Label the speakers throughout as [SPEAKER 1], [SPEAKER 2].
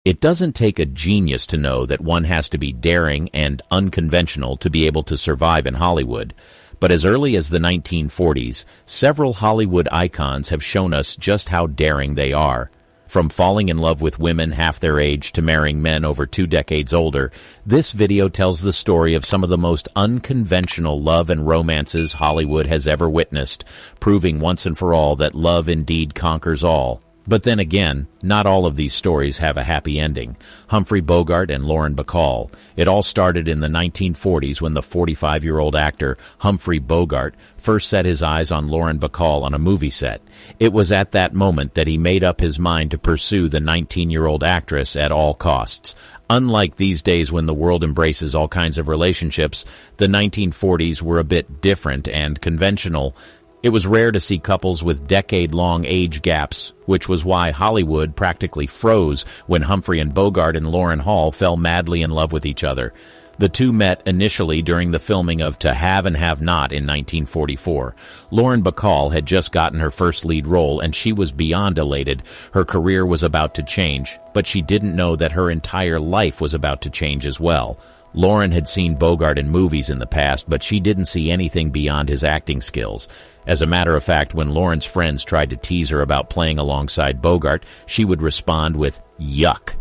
[SPEAKER 1] It doesn't take a genius to know that one has to be daring and unconventional to be able to survive in Hollywood. But as early as the 1940s, several Hollywood icons have shown us just how daring they are. From falling in love with women half their age to marrying men over 2 decades older, this video tells the story of some of the most unconventional love and romances Hollywood has ever witnessed, proving once and for all that love indeed conquers all. But then again, not all of these stories have a happy ending. Humphrey Bogart and Lauren Bacall. It all started in the 1940s when the 45-year-old actor Humphrey Bogart first set his eyes on Lauren Bacall on a movie set. It was at that moment that he made up his mind to pursue the 19-year-old actress at all costs. Unlike these days when the world embraces all kinds of relationships, the 1940s were a bit different and conventional. It was rare to see couples with decade-long age gaps, which was why Hollywood practically froze when Humphrey and Bogart and Lauren Hall fell madly in love with each other. The two met initially during the filming of To Have and Have Not in 1944. Lauren Bacall had just gotten her first lead role, and she was beyond elated. Her career was about to change, but she didn't know that her entire life was about to change as well. Lauren had seen Bogart in movies in the past, but she didn't see anything beyond his acting skills. As a matter of fact, when Lauren's friends tried to tease her about playing alongside Bogart, she would respond with, "Yuck."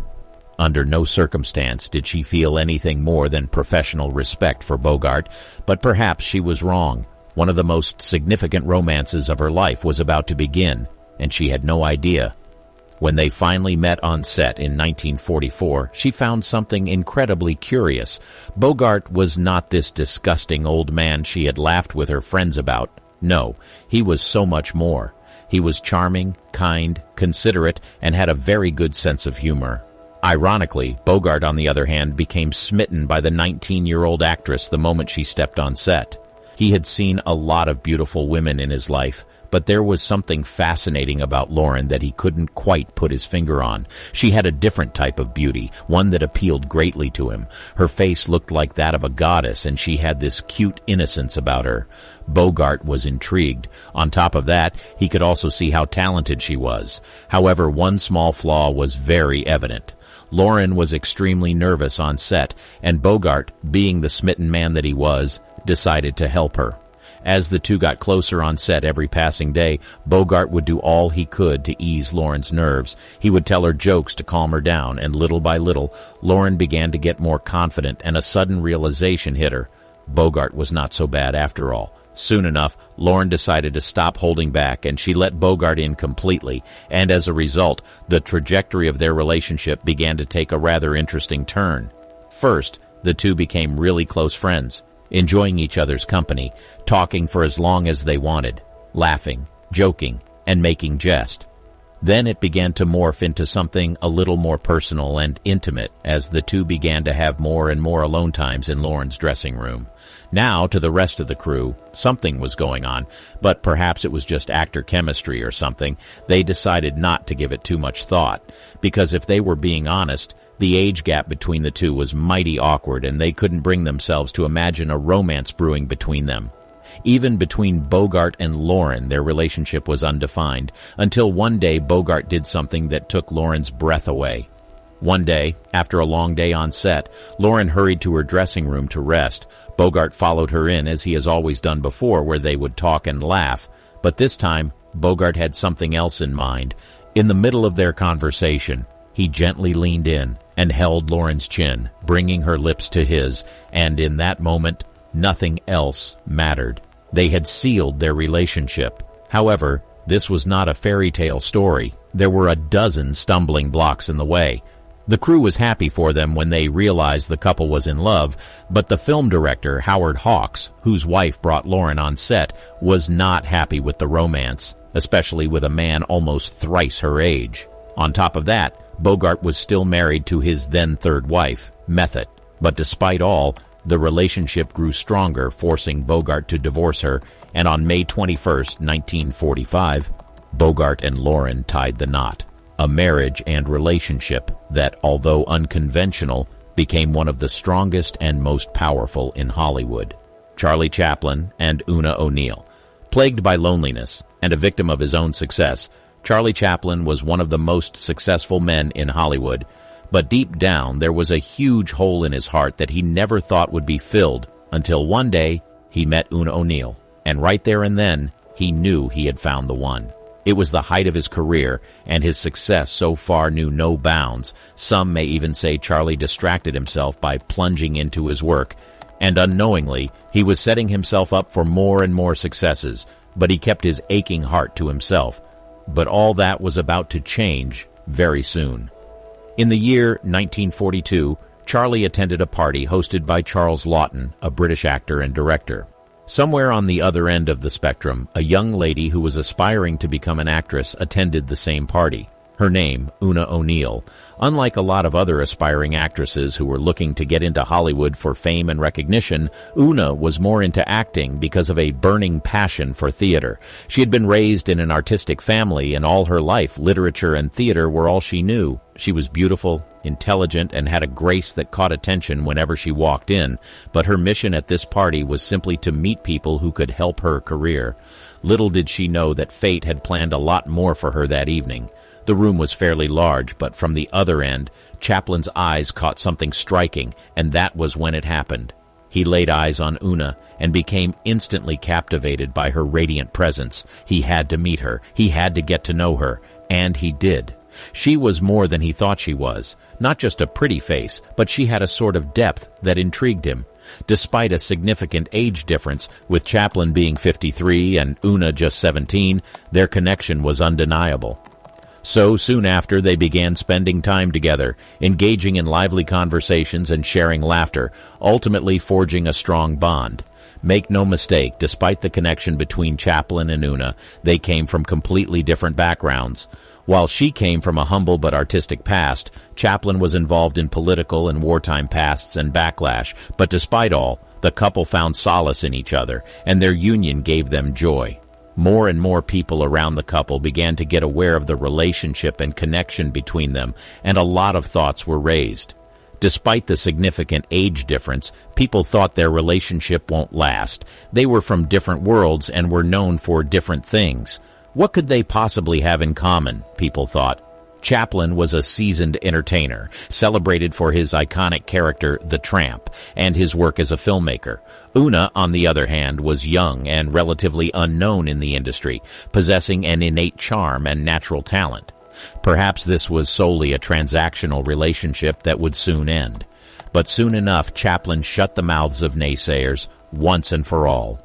[SPEAKER 1] Under no circumstance did she feel anything more than professional respect for Bogart, but perhaps she was wrong. One of the most significant romances of her life was about to begin, and she had no idea. When they finally met on set in 1944, she found something incredibly curious. Bogart was not this disgusting old man she had laughed with her friends about. No, he was so much more. He was charming, kind, considerate, and had a very good sense of humor. Ironically, Bogart, on the other hand, became smitten by the 19-year-old actress the moment she stepped on set. He had seen a lot of beautiful women in his life, but there was something fascinating about Lauren that he couldn't quite put his finger on. She had a different type of beauty, one that appealed greatly to him. Her face looked like that of a goddess, and she had this cute innocence about her. Bogart was intrigued. On top of that, he could also see how talented she was. However, one small flaw was very evident. Lauren was extremely nervous on set, and Bogart, being the smitten man that he was, decided to help her. As the two got closer on set every passing day, Bogart would do all he could to ease Lauren's nerves. He would tell her jokes to calm her down, and little by little, Lauren began to get more confident, and a sudden realization hit her. Bogart was not so bad after all. Soon enough, Lauren decided to stop holding back, and she let Bogart in completely, and as a result, the trajectory of their relationship began to take a rather interesting turn. First, the two became really close friends, enjoying each other's company, talking for as long as they wanted, laughing, joking, and making jest. Then it began to morph into something a little more personal and intimate as the two began to have more and more alone times in Lauren's dressing room. Now, to the rest of the crew, something was going on, but perhaps it was just actor chemistry or something. They decided not to give it too much thought, because if they were being honest, the age gap between the two was mighty awkward, and they couldn't bring themselves to imagine a romance brewing between them. Even between Bogart and Lauren, their relationship was undefined, until one day Bogart did something that took Lauren's breath away. One day, after a long day on set, Lauren hurried to her dressing room to rest. Bogart followed her in, as he has always done before, where they would talk and laugh. But this time, Bogart had something else in mind. In the middle of their conversation, he gently leaned in and held Lauren's chin, bringing her lips to his, and in that moment, nothing else mattered. They had sealed their relationship. However, this was not a fairy tale story. There were a dozen stumbling blocks in the way. The crew was happy for them when they realized the couple was in love, but the film director, Howard Hawks, whose wife brought Lauren on set, was not happy with the romance, especially with a man almost thrice her age. On top of that, Bogart was still married to his then-third wife, Method. But despite all, the relationship grew stronger, forcing Bogart to divorce her, and on May 21, 1945, Bogart and Lauren tied the knot. A marriage and relationship that, although unconventional, became one of the strongest and most powerful in Hollywood. Charlie Chaplin and Una O'Neill. Plagued by loneliness and a victim of his own success, Charlie Chaplin was one of the most successful men in Hollywood, But deep down, there was a huge hole in his heart that he never thought would be filled until one day he met Una ONeal. And right there and then, he knew he had found the one. It was the height of his career, and his success so far knew no bounds. Some may even say Charlie distracted himself by plunging into his work, and unknowingly, he was setting himself up for more and more successes, but he kept his aching heart to himself. But all that was about to change very soon. In the year 1942, Charlie attended a party hosted by Charles Laughton, a British actor and director. Somewhere on the other end of the spectrum, a young lady who was aspiring to become an actress attended the same party. Her name, Una ONeal. Unlike a lot of other aspiring actresses who were looking to get into Hollywood for fame and recognition, Una was more into acting because of a burning passion for theater. She had been raised in an artistic family, and all her life, literature and theater were all she knew. She was beautiful, intelligent, and had a grace that caught attention whenever she walked in, but her mission at this party was simply to meet people who could help her career. Little did she know that fate had planned a lot more for her that evening. The room was fairly large, but from the other end, Chaplin's eyes caught something striking, and that was when it happened. He laid eyes on Una and became instantly captivated by her radiant presence. He had to meet her. He had to get to know her. And he did. She was more than he thought she was. Not just a pretty face, but she had a sort of depth that intrigued him. Despite a significant age difference, with Chaplin being 53 and Una just 17, their connection was undeniable. So soon after, they began spending time together, engaging in lively conversations and sharing laughter, ultimately forging a strong bond. Make no mistake, despite the connection between Chaplin and Una, they came from completely different backgrounds. While she came from a humble but artistic past, Chaplin was involved in political and wartime pasts and backlash, but despite all, the couple found solace in each other, and their union gave them joy. More and more people around the couple began to get aware of the relationship and connection between them, and a lot of thoughts were raised. Despite the significant age difference, people thought their relationship won't last. They were from different worlds and were known for different things. What could they possibly have in common, people thought? Chaplin was a seasoned entertainer, celebrated for his iconic character, the Tramp, and his work as a filmmaker. Una, on the other hand, was young and relatively unknown in the industry, possessing an innate charm and natural talent. Perhaps this was solely a transactional relationship that would soon end. But soon enough, Chaplin shut the mouths of naysayers once and for all.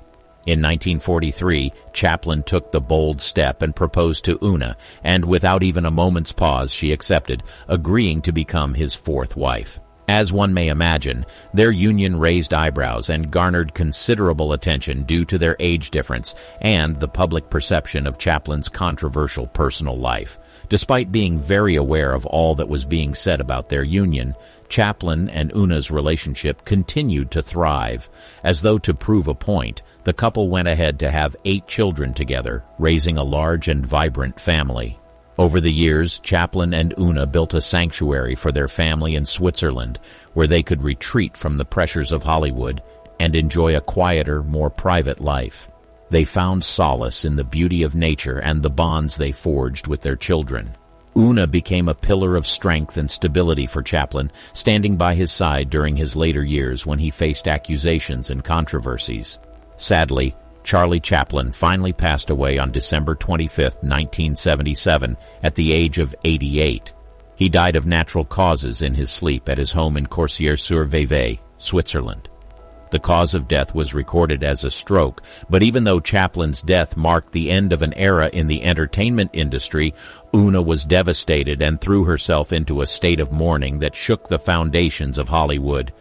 [SPEAKER 1] In 1943, Chaplin took the bold step and proposed to Una, and without even a moment's pause, she accepted, agreeing to become his fourth wife. As one may imagine, their union raised eyebrows and garnered considerable attention due to their age difference and the public perception of Chaplin's controversial personal life. Despite being very aware of all that was being said about their union, Chaplin and Una's relationship continued to thrive. As though to prove a point, the couple went ahead to have 8 children together, raising a large and vibrant family. Over the years, Chaplin and Una built a sanctuary for their family in Switzerland, where they could retreat from the pressures of Hollywood and enjoy a quieter, more private life. They found solace in the beauty of nature and the bonds they forged with their children. Una became a pillar of strength and stability for Chaplin, standing by his side during his later years when he faced accusations and controversies. Sadly, Charlie Chaplin finally passed away on December 25, 1977, at the age of 88. He died of natural causes in his sleep at his home in Corsier-sur-Vevey, Switzerland. The cause of death was recorded as a stroke, but even though Chaplin's death marked the end of an era in the entertainment industry, Una was devastated and threw herself into a state of mourning that shook the foundations of Hollywood.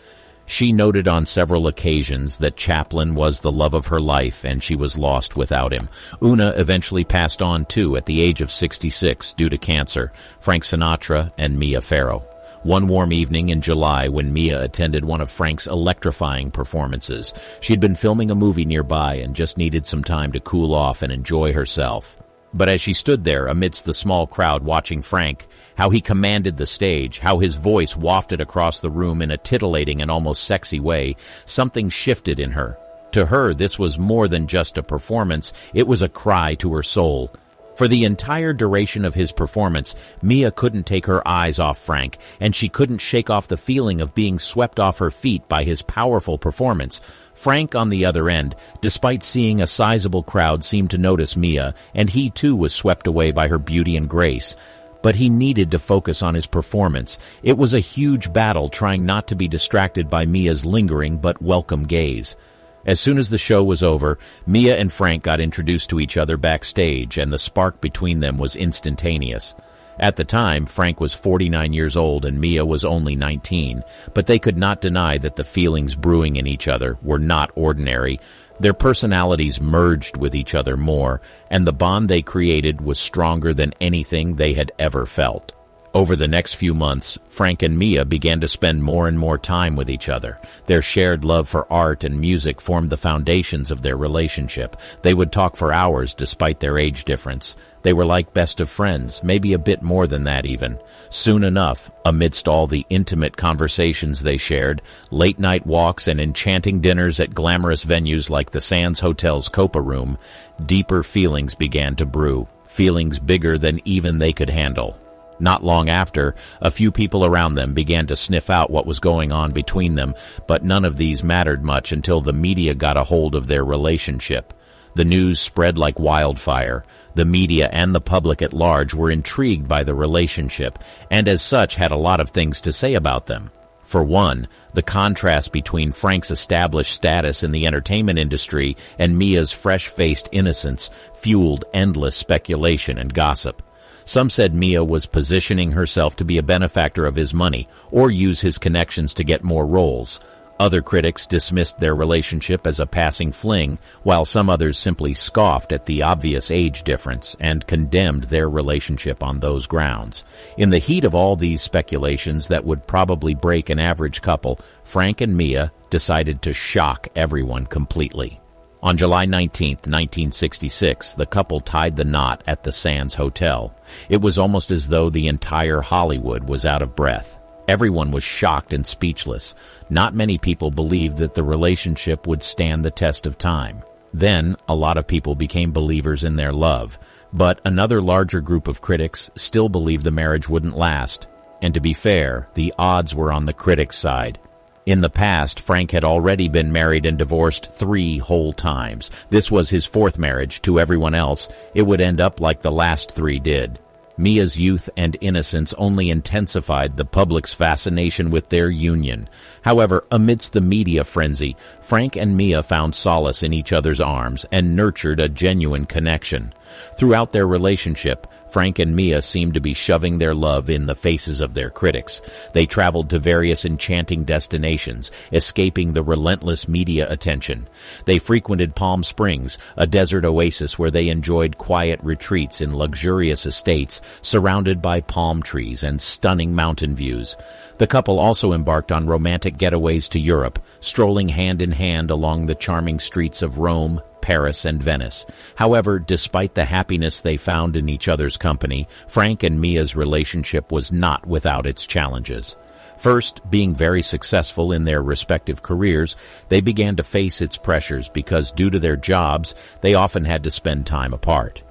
[SPEAKER 1] She noted on several occasions that Chaplin was the love of her life and she was lost without him. Una eventually passed on too at the age of 66 due to cancer, Frank Sinatra and Mia Farrow. One warm evening in July when Mia attended one of Frank's electrifying performances, she'd been filming a movie nearby and just needed some time to cool off and enjoy herself. But as she stood there amidst the small crowd watching Frank, how he commanded the stage, how his voice wafted across the room in a titillating and almost sexy way, something shifted in her. To her, this was more than just a performance, it was a cry to her soul. For For the entire duration of his performance, Mia couldn't take her eyes off Frank, and she couldn't shake off the feeling of being swept off her feet by his powerful performance. Frank, on the other end, despite seeing a sizable crowd, seemed to notice Mia, and he too was swept away by her beauty and grace. But he needed to focus on his performance. It was a huge battle trying not to be distracted by Mia's lingering but welcome gaze. As soon as the show was over, Mia and Frank got introduced to each other backstage, and the spark between them was instantaneous. At the time, Frank was 49 years old and Mia was only 19, but they could not deny that the feelings brewing in each other were not ordinary. Their personalities merged with each other more, and the bond they created was stronger than anything they had ever felt. Over the next few months, Frank and Mia began to spend more and more time with each other. Their shared love for art and music formed the foundations of their relationship. They would talk for hours despite their age difference. They were like best of friends, maybe a bit more than that even. Soon enough, amidst all the intimate conversations they shared, late-night walks and enchanting dinners at glamorous venues like the Sands Hotel's Copa Room, deeper feelings began to brew, feelings bigger than even they could handle. Not long after, a few people around them began to sniff out what was going on between them, but none of these mattered much until the media got a hold of their relationship. The news spread like wildfire. The media and the public at large were intrigued by the relationship, and as such had a lot of things to say about them. For one, the contrast between Frank's established status in the entertainment industry and Mia's fresh-faced innocence fueled endless speculation and gossip. Some said Mia was positioning herself to be a benefactor of his money or use his connections to get more roles. Other critics dismissed their relationship as a passing fling, while some others simply scoffed at the obvious age difference and condemned their relationship on those grounds. In the heat of all these speculations that would probably break an average couple, Frank and Mia decided to shock everyone completely. On July 19, 1966, the couple tied the knot at the Sands Hotel. It was almost as though the entire Hollywood was out of breath. Everyone was shocked and speechless. Not many people believed that the relationship would stand the test of time. Then, a lot of people became believers in their love. But another larger group of critics still believed the marriage wouldn't last. And to be fair, the odds were on the critics' side. In the past, Frank had already been married and divorced 3 whole times. This was his 4th marriage. To everyone else, it would end up like the last 3 did. Mia's youth and innocence only intensified the public's fascination with their union. However, amidst the media frenzy, Frank and Mia found solace in each other's arms and nurtured a genuine connection. Throughout their relationship, Frank and Mia seemed to be shoving their love in the faces of their critics. They traveled to various enchanting destinations, escaping the relentless media attention. They frequented Palm Springs, a desert oasis where they enjoyed quiet retreats in luxurious estates surrounded by palm trees and stunning mountain views. The couple also embarked on romantic getaways to Europe, strolling hand in hand along the charming streets of Rome, Paris, and Venice. However, despite the happiness they found in each other's company, Frank and Mia's relationship was not without its challenges. First, being very successful in their respective careers, they began to face its pressures because due to their jobs, they often had to spend time apart.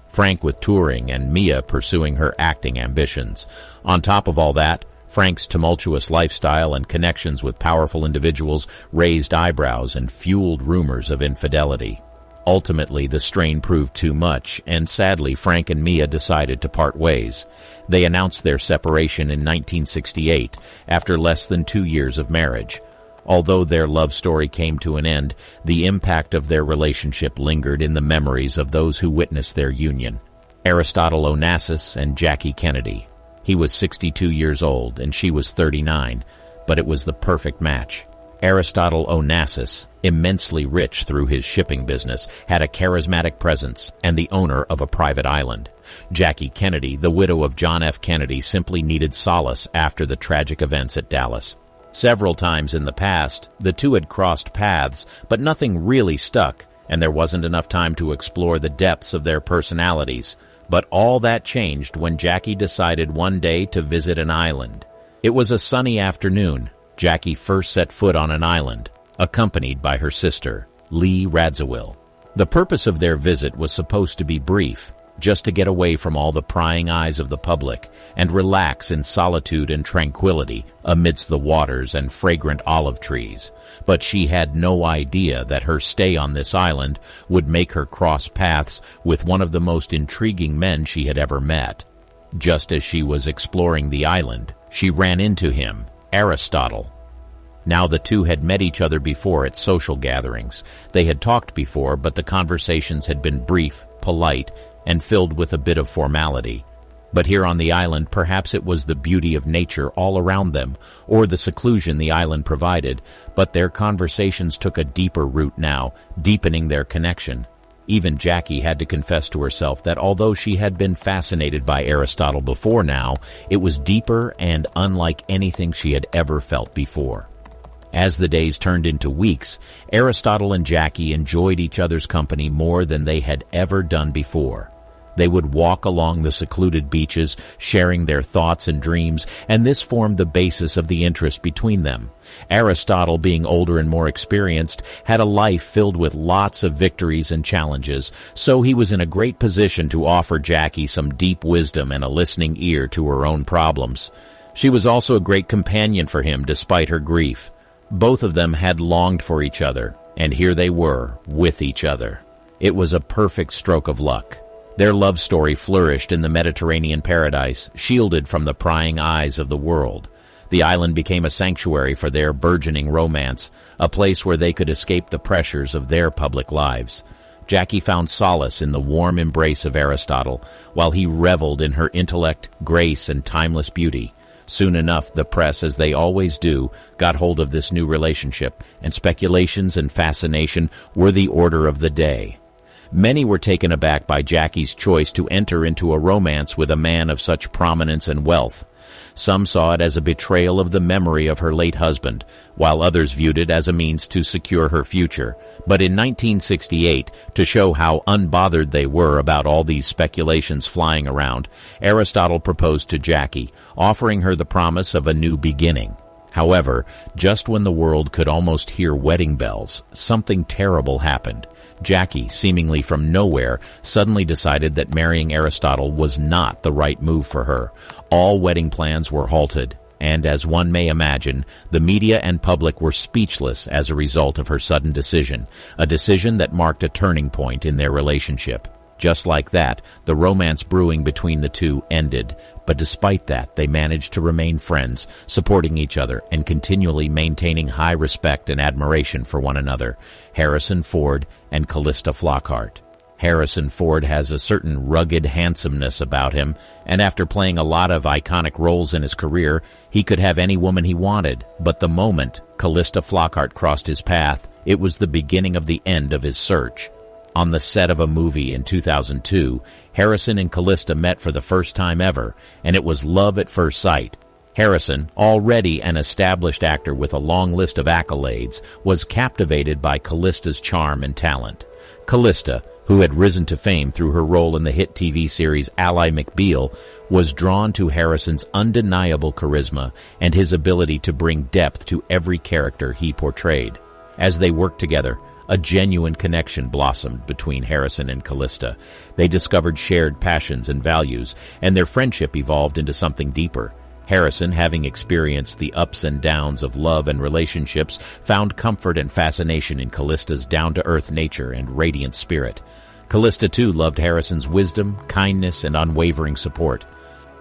[SPEAKER 1] Frank with touring and Mia pursuing her acting ambitions. On top of all that, Frank's tumultuous lifestyle and connections with powerful individuals raised eyebrows and fueled rumors of infidelity. Ultimately, the strain proved too much, and sadly, Frank and Mia decided to part ways. They announced their separation in 1968, after less than 2 years of marriage. Although their love story came to an end, the impact of their relationship lingered in the memories of those who witnessed their union. Aristotle Onasis and Jackie Kennedy. He was 62 years old and she was 39, but it was the perfect match. Aristotle Onasis, immensely rich through his shipping business, had a charismatic presence and the owner of a private island. Jackie Kennedy, the widow of John F. Kennedy, simply needed solace after the tragic events at Dallas. Several times in the past, the two had crossed paths, but nothing really stuck, and there wasn't enough time to explore the depths of their personalities. But all that changed when Jackie decided one day to visit an island. It was a sunny afternoon. Jackie first set foot on an island, accompanied by her sister, Lee Radziwill. The purpose of their visit was supposed to be brief. just to get away from all the prying eyes of the public and relax in solitude and tranquility amidst the waters and fragrant olive trees. But she had no idea that her stay on this island would make her cross paths with one of the most intriguing men she had ever met. Just as she was exploring the island, she ran into him, Aristotle. Now the two had met each other before at social gatherings. They had talked before, but the conversations had been brief, polite, and filled with a bit of formality. But here on the island, perhaps it was the beauty of nature all around them, or the seclusion the island provided, but their conversations took a deeper root now, deepening their connection. Even Jackie had to confess to herself that although she had been fascinated by Aristotle before now, it was deeper and unlike anything she had ever felt before. As the days turned into weeks, Aristotle and Jackie enjoyed each other's company more than they had ever done before. They would walk along the secluded beaches, sharing their thoughts and dreams, and this formed the basis of the interest between them. Aristotle, being older and more experienced, had a life filled with lots of victories and challenges, so he was in a great position to offer Jackie some deep wisdom and a listening ear to her own problems. She was also a great companion for him despite her grief. Both of them had longed for each other, and here they were, with each other. It was a perfect stroke of luck. Their love story flourished in the Mediterranean paradise, shielded from the prying eyes of the world. The island became a sanctuary for their burgeoning romance, a place where they could escape the pressures of their public lives. Jackie found solace in the warm embrace of Aristotle, while he reveled in her intellect, grace, and timeless beauty. Soon enough, the press, as they always do, got hold of this new relationship, and speculations and fascination were the order of the day. Many were taken aback by Jackie's choice to enter into a romance with a man of such prominence and wealth. Some saw it as a betrayal of the memory of her late husband, while others viewed it as a means to secure her future. But in 1968, to show how unbothered they were about all these speculations flying around, Aristotle proposed to Jackie, offering her the promise of a new beginning. However, just when the world could almost hear wedding bells, something terrible happened. Jackie, seemingly from nowhere, suddenly decided that marrying Aristotle was not the right move for her. All wedding plans were halted, and as one may imagine, the media and public were speechless as a result of her sudden decision, a decision that marked a turning point in their relationship. Just like that, the romance brewing between the two ended, but despite that, they managed to remain friends, supporting each other and continually maintaining high respect and admiration for one another. Harrison Ford and Kalista Flockhart. Harrison Ford has a certain rugged handsomeness about him, and after playing a lot of iconic roles in his career, he could have any woman he wanted. But the moment Kalista Flockhart crossed his path, it was the beginning of the end of his search. On the set of a movie in 2002, Harrison and Kalista met for the first time ever, and it was love at first sight. Harrison, already an established actor with a long list of accolades, was captivated by Kalista's charm and talent. Kalista, who had risen to fame through her role in the hit TV series Ally McBeal, was drawn to Harrison's undeniable charisma and his ability to bring depth to every character he portrayed. As they worked together, a genuine connection blossomed between Harrison and Kalista. They discovered shared passions and values, and their friendship evolved into something deeper. Harrison, having experienced the ups and downs of love and relationships, found comfort and fascination in Kalista's down-to-earth nature and radiant spirit. Kalista, too, loved Harrison's wisdom, kindness, and unwavering support.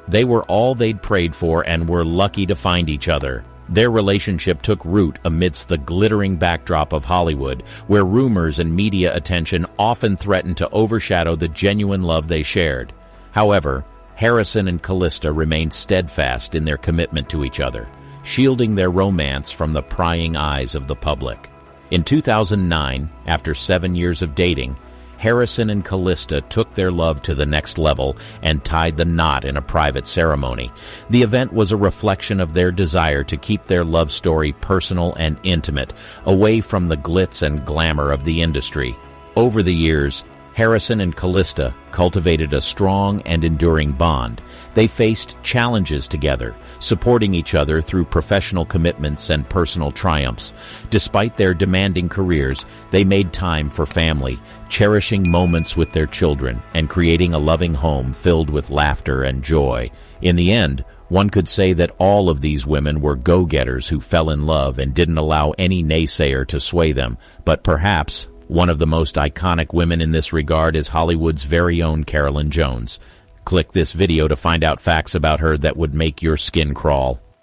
[SPEAKER 1] They were all they'd prayed for and were lucky to find each other. Their relationship took root amidst the glittering backdrop of Hollywood, where rumors and media attention often threatened to overshadow the genuine love they shared. However, Harrison and Kalista remained steadfast in their commitment to each other, shielding their romance from the prying eyes of the public. In 2009, after 7 years of dating, Harrison and Kalista took their love to the next level and tied the knot in a private ceremony. The event was a reflection of their desire to keep their love story personal and intimate, away from the glitz and glamour of the industry. Over the years, Harrison and Kalista cultivated a strong and enduring bond. They faced challenges together, supporting each other through professional commitments and personal triumphs. Despite their demanding careers, they made time for family, cherishing moments with their children and creating a loving home filled with laughter and joy. In the end, one could say that all of these women were go-getters who fell in love and didn't allow any naysayer to sway them. But perhaps one of the most iconic women in this regard is Hollywood's very own Carolyn Jones. Click this video to find out facts about her that would make your skin crawl.